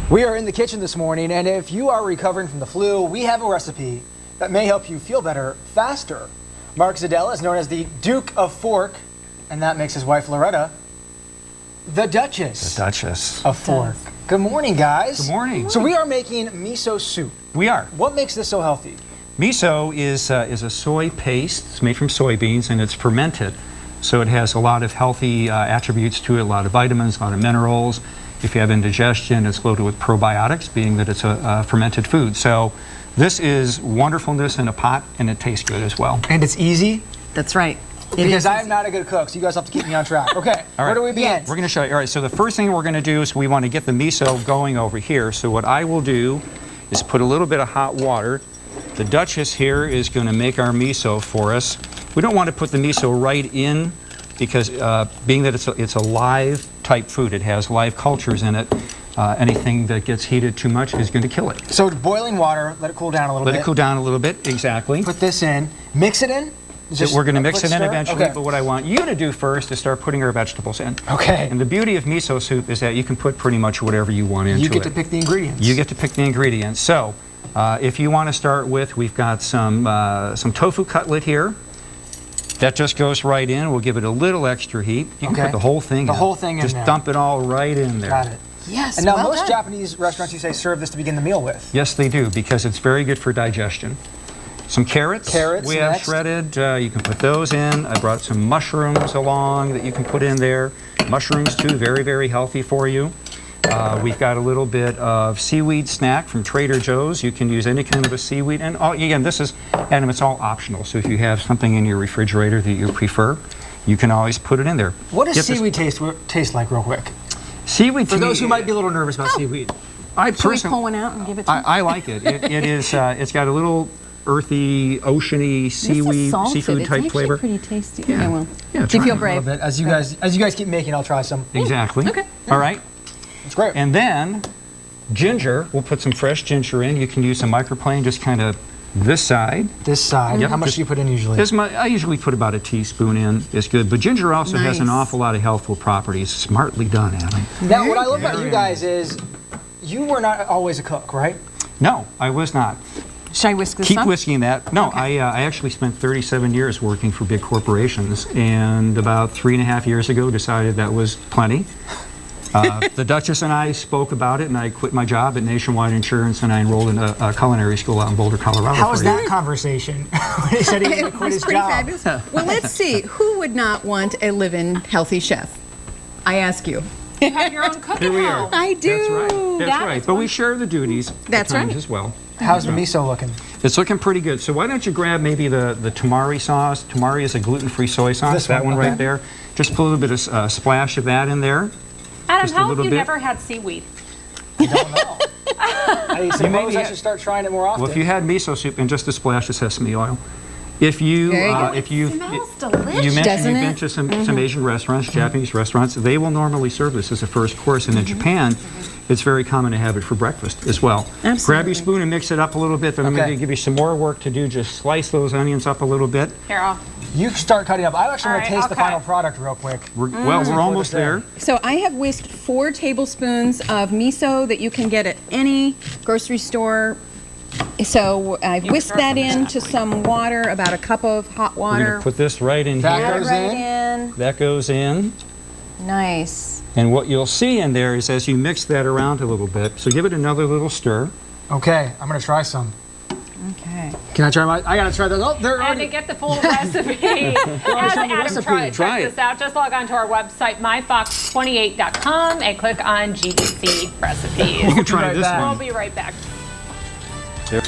We are in the kitchen this morning, and if you are recovering from the flu, we have a recipe that may help you feel better faster. Mark Zadella is known as the Duke of Fork, and that makes his wife Loretta the Duchess. The Duchess. Of Fork. Good morning, guys. Good morning. So we are making miso soup. We are. What makes this so healthy? Miso is a soy paste. It's made from soybeans, and it's fermented. So it has a lot of healthy attributes to it, a lot of vitamins, a lot of minerals. If you have indigestion, it's loaded with probiotics, being that it's a fermented food. So this is wonderfulness in a pot, and it tastes good as well. And it's easy? That's right. Because I am not a good cook, so you guys have to keep me on track. Okay, All right. Where do we begin? We're going to show you. All right, so the first thing we're going to do is we want to get the miso going over here. So what I will do is put a little bit of hot water. The Duchess here is going to make our miso for us. We don't want to put the miso right in because being that it's a live type food, it has live cultures in it. Anything that gets heated too much is going to kill it. So boiling water, let it cool down a little bit. Let it cool down a little bit, exactly. Put this in, mix it in. So we're going to mix it in stir? eventually, Okay. but what I want you to do first is start putting our vegetables in. Okay. And the beauty of miso soup is that you can put pretty much whatever you want into it. You get to pick the ingredients. You get to pick the ingredients. So if you want to start with, we've got some tofu cutlet here. That just goes right in. We'll give it a little extra heat. You can put the whole thing in. The whole thing in Just there. dump it all right in there. Got it. Yes. And now well most done. Japanese restaurants, you say, serve this to begin the meal with. Yes, they do, because it's very good for digestion. Some carrots. Carrots we have next. shredded. You can put those in. I brought some mushrooms along that you can put in there. Mushrooms, too, very, very healthy for you. We've got a little bit of seaweed snack from Trader Joe's. You can use any kind of a seaweed. And again, this is, Adam, it's all optional. So if you have something in your refrigerator that you prefer, you can always put it in there. What does seaweed taste like, real quick? Seaweed, For those who might be a little nervous about seaweed. Should we pull one out and give it to I like it. It is. It's got a little earthy, oceany seaweed, seafood type flavor. It's pretty tasty. Yeah. Okay, well, Yeah, do you feel A brave? little bit. As you guys keep making, I'll try some. Exactly. Okay. All right. It's great. And then ginger. We'll put some fresh ginger in. You can use a microplane, just kind of this side. This side. Yep, How much just do you put in usually? I usually put about a teaspoon in. It's good. But ginger also has an Nice. awful lot of healthful properties. Smartly done, Adam. Now, what I love about you guys is you were not always a cook, right? No, I was not. Should I whisk this Keep up? whisking that. No, I actually spent 37 years working for big corporations, and about 3.5 years ago decided that was plenty. The Duchess and I spoke about it, and I quit my job at Nationwide Insurance, and I enrolled in a culinary school out in Boulder, Colorado. How was that conversation? When he said he was going to quit his pretty job. fabulous. Well, let's see. Who would not want a live-in healthy chef? I ask you. You have your own cooking Here we are. home. I do. That's right. That's That right. is But we share the duties That's at times right. as well. How's the miso looking? It's looking pretty good. So why don't you grab maybe the tamari sauce. Tamari is a gluten-free soy sauce. This That one, one okay. right there. Just put a little bit of splash of that in there. Adam, Just a how have little you bit. never had seaweed? I don't know. I suppose I have- should start trying it more often. Well, if you had miso soup and just a splash of sesame oil. If you, There you go. if you, Smells delicious. you mentioned Doesn't you've it? been to some Asian restaurants, Japanese restaurants, they will normally serve this as a first course, and in Japan, it's very common to have it for breakfast as well. Grab Absolutely. your spoon and mix it up a little bit, then I'm Okay. going to give you some more work to do. Just slice those onions up a little bit. Here, I'll. You start cutting up. I actually want to All right, taste the okay. final product real quick. We're almost there. So I have whisked 4 tablespoons of miso that you can get at any grocery store. So I've whisked that into some water, about a cup of hot We're going water. to put this right in That here. Add it goes right in. in. That goes in. Nice. And what you'll see in there is as you mix that around a little bit, so give it another little stir. Okay, I'm going to try some. Okay. Can I try my? I got to try those. Oh, they're And to already. get the full recipe, as Adam recipe. tries Try this it. out, just log on to our website, myfox28.com, and click on GBC recipes. You can try right this back. We'll one. be right back. There.